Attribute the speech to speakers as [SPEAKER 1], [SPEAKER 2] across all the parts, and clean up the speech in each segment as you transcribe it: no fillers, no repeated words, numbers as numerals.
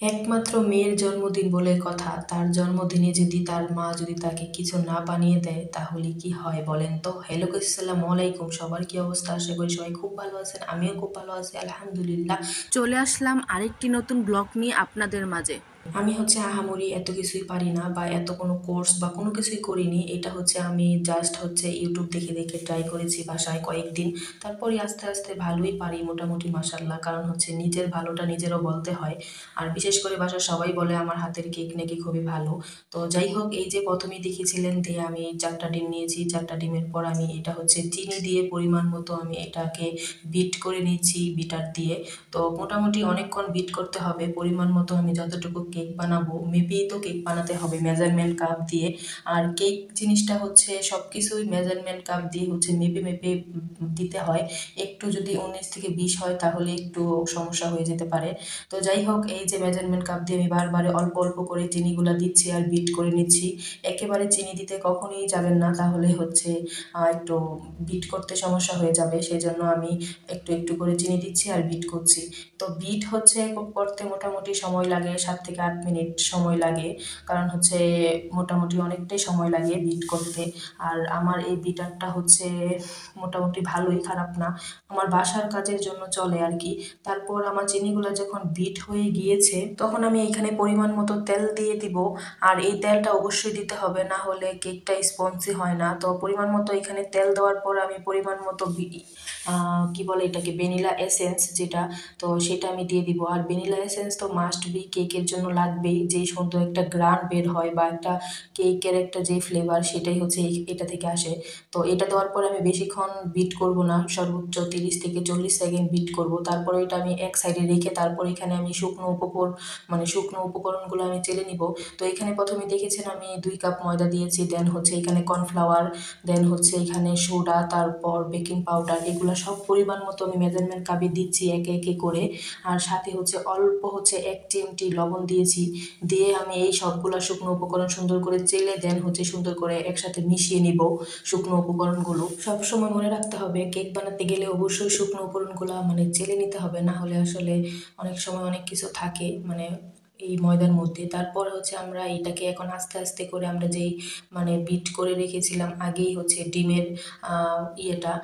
[SPEAKER 1] একমাত্র মেয়ের জন্মদিন বলে কথা, তার জন্মদিনে যদি তার মা যদি তাকে কিছু না বানিয়ে দেয় তাহলে কি হয় বলেন তো। হ্যালো, আসসালামু আলাইকুম, সবার কি অবস্থা? আশা করি সবাই খুব ভালো আছেন, আমিও খুব ভালো আছি আলহামদুলিল্লাহ।
[SPEAKER 2] চলে আসলাম আরেকটি নতুন ব্লগ নিয়ে আপনাদের মাঝে।
[SPEAKER 1] আমি আহামরি এত কিছুই পারি না বা এত কোনো কোর্স বা কোনো কিছুই করিনি। এটা আমি জাস্ট ইউটিউব দেখে দেখে ট্রাই করেছি বাসায় কয়েকদিন। তারপরে আস্তে আস্তে ভালোই পারি মোটামুটি মাশাল্লাহ, কারণ নিজের ভালোটা নিজেরও বলতে হয়। আর বিশেষ করে বাসার সবাই বলে আমার হাতের কেক নাকি খুবই ভালো। তো যাই হোক, এই যে প্রথমেই দেখেছিলেন দিয়ে আমি 4টা ডিম নিয়েছি। 4টা ডিমের পর আমি এটা চিনি দিয়ে পরিমাণ মতো আমি এটাকে বিট করে নিচ্ছি বিটার দিয়ে। তো মোটামুটি অনেকক্ষণ বিট করতে হবে পরিমাণ মতো। আমি যতটুকু কেক বানাবো মেপেই তো কেক বানাতে হবে মেজারমেন্ট কাপ দিয়ে। আর কেক জিনিসটা সব কিছুই মেজারমেন্ট কাপ দিয়ে মেপে মেপে দিতে হয়। একটু যদি 19 থেকে 20 হয় তাহলে একটু সমস্যা হয়ে যেতে পারে। তো যাই হোক, এই যে মেজারমেন্ট কাপ দিয়ে আমি বারবার অল্প অল্প করে চিনিগুলা দিচ্ছি আর বিট করে নিচ্ছি। একেবারে চিনি দিতে কখনোই যাবেন না, তাহলে একটু বিট করতে সমস্যা হয়ে যাবে। সেই জন্য আমি একটু একটু করে চিনি দিচ্ছি আর বিট করছি। তো বিট করতে মোটামুটি সময় লাগে 7 থেকে 8 মিনিট সময় লাগে, কারণ মোটামুটি অনেকটাই সময় লাগে বিট করতে। আর আমার এই বিটারটা মোটামুটি ভালোই, খারাপ না, আমার বাসার কাজের জন্য চলে আর কি। তারপর আমার চিনিগুলো যখন বিট হয়ে গিয়েছে তখন আমি এখানে পরিমাণ মতো তেল দিয়ে দিব। আর এই তেলটা অবশ্যই দিতে হবে, না হলে কেকটা স্পঞ্জি হয় না। তো পরিমাণ মতো এখানে তেল দেওয়ার পর আমি পরিমাণ মতো কি বলে এটাকে, ভ্যানিলা এসেন্স যেটা, তো সেটা আমি দিয়ে দিব। আর ভ্যানিলা এসেন্স তো মাস্ট বি, কেকের জন্য লাগবেই। যেই সুন্দর একটা গ্রান বের হয় বা একটা কেকের একটা যে ফ্লেভার, সেটাই এটা থেকে আসে। তো এটা দেওয়ার পর আমি বেশিক্ষণ বিট করব না, সর্বোচ্চ 30 থেকে 40 সেকেন্ড বিট করব। তারপরে এটা আমি এক সাইডে রেখে তারপর এখানে আমি শুকনো উপকরণগুলো আমি চেলে নিব। তো এখানে প্রথমে দেখেছেন আমি 2 কাপ ময়দা দিয়েছি, দেন এখানে কর্নফ্লাওয়ার, দেন এখানে সোডা, তারপর বেকিং পাউডার, এগুলো সব পরিমাণ মতো আমি মেজারমেন্ট কাপে দিচ্ছি একে একে করে। আর সাথে অল্প 1 চিমটি লবণ দিয়েছি। দিয়ে আমি এই সবগুলা শুকনো উপকরণ সুন্দর করে চেলে দেন সুন্দর করে একসাথে মিশিয়ে নিব শুকনো উপকরণগুলো। সবসময় মনে রাখতে হবে কেক বানাতে গেলে অবশ্যই শুকনো উপকরণগুলো চেলে নিতে হবে, না হলে অনেক সময় অনেক কিছু থাকে এই ময়দার মধ্যে। তারপর আমরা এটাকে এখন আস্তে আস্তে করে আমরা যেই বিট করে রেখেছিলাম আগেই ডিমের ইয়েটা,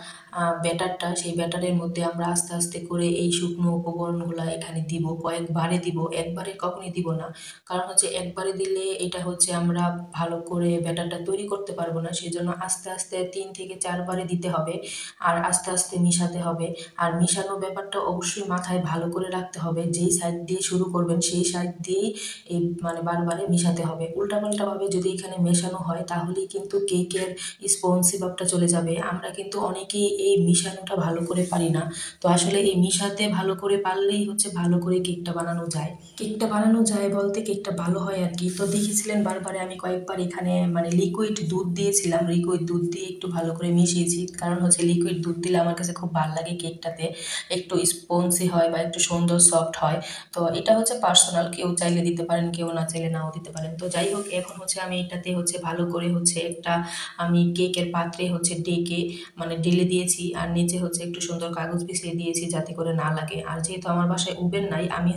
[SPEAKER 1] ব্যাটারটা, সেই ব্যাটারের মধ্যে আমরা আস্তে আস্তে করে এই শুকনো উপকরণগুলো এখানে দিব। কয়েকবারে দিব, একবারে কখনই দিব না, কারণ একবারে দিলে এটা আমরা ভালো করে ব্যাটারটা তৈরি করতে পারবো না। সেই জন্য আস্তে আস্তে 3 থেকে 4 বারে দিতে হবে আর আস্তে আস্তে মিশাতে হবে। আর মিশানো ব্যাপারটা অবশ্যই মাথায় ভালো করে রাখতে হবে, যেই সাইড দিয়ে শুরু করবেন সেই সাইড দিয়েই এই বারবারে মিশাতে হবে। উল্টাপাল্টা ভাবে যদি এখানে মেশানো হয় তাহলেই কিন্তু কেকের স্পঞ্জি ভাবটা চলে যাবে। আমরা কিন্তু অনেকেই এই মিশানোটা ভালো করে পারি না। তো আসলে এই মিশাতে ভালো করে পারলেই ভালো করে কেকটা বানানো যায়। কেকটা বানানো যায় বলতে কেকটা ভালো হয় আর কি। তো দেখেছিলেন বারবারে আমি কয়েকবার এখানে লিকুইড দুধ দিয়েছিলাম, লিকুইড দুধ দিয়ে একটু ভালো করে মিশিয়েছি, কারণ লিকুইড দুধ দিলে আমার কাছে খুব ভালো লাগে কেকটাতে, একটু স্পঞ্জি হয় বা একটু সুন্দর সফট হয়। তো এটা পার্সোনাল, কেউ চাইলে দিতে পারেন, কেউ না চাইলে নাও দিতে পারেন। তো যাই হোক, এখন আমি এটাতে ভালো করে একটা আমি কেকের পাত্রে ডেকে ঢেলে দিয়েছি। আর নিচে একটু সুন্দর কাগজ বিছিয়ে দিয়েছি যাতে করে না লাগে। আর যেহেতু আমার বাসায় ওভেন নাই, আমি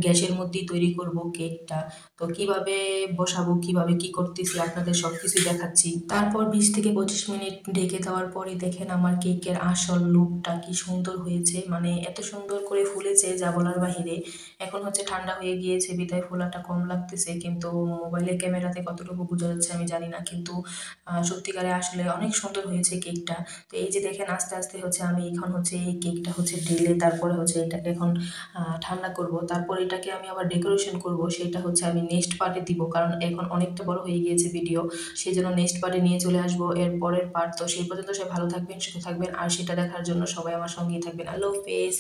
[SPEAKER 1] গ্যাসের মধ্যেই তৈরি করব কেকটা। তো কিভাবে বসাবো, কিভাবে কি করতেছি আপনাদের সবকিছু দেখাচ্ছি। তারপর 20 থেকে 25 মিনিট ঢেকে দেওয়ার পরে দেখেন আমার কেকের আসল লুকটা কি সুন্দর হয়েছে, এত সুন্দর করে ফুলেছে যা বলার বাহিরে। এখন ঠান্ডা হয়ে গিয়েছে বিদায় ফোলাটা কম লাগতেছে, কিন্তু মোবাইলের ক্যামেরাতে কতটুকু বোঝা যাচ্ছে আমি জানি না, কিন্তু সত্যিকারে আসলে অনেক সুন্দর হয়েছে কেকটা। তো এই যে দেখেন আস্তে আস্তে আমি এখন এই কেকটা ঢেলে তারপরে এটাকে এখন ঠান্ডা করব। তারপর এটাকে আমি আবার ডেকোরেশন করব, সেটা আমি নেক্সট পার্টে দিব, কারণ এখন অনেকটা বড় হয়ে গিয়েছে ভিডিও। সেই জন্য নেক্সট পার্টে নিয়ে চলে আসবো এর পরের পার্ট। তো সেই পর্যন্ত সবাই ভালো থাকবেন, সুস্থ থাকবেন, আর সেটা দেখার জন্য সবাই আমার সঙ্গেই থাকবেন। আল্লাহ হাফেজ।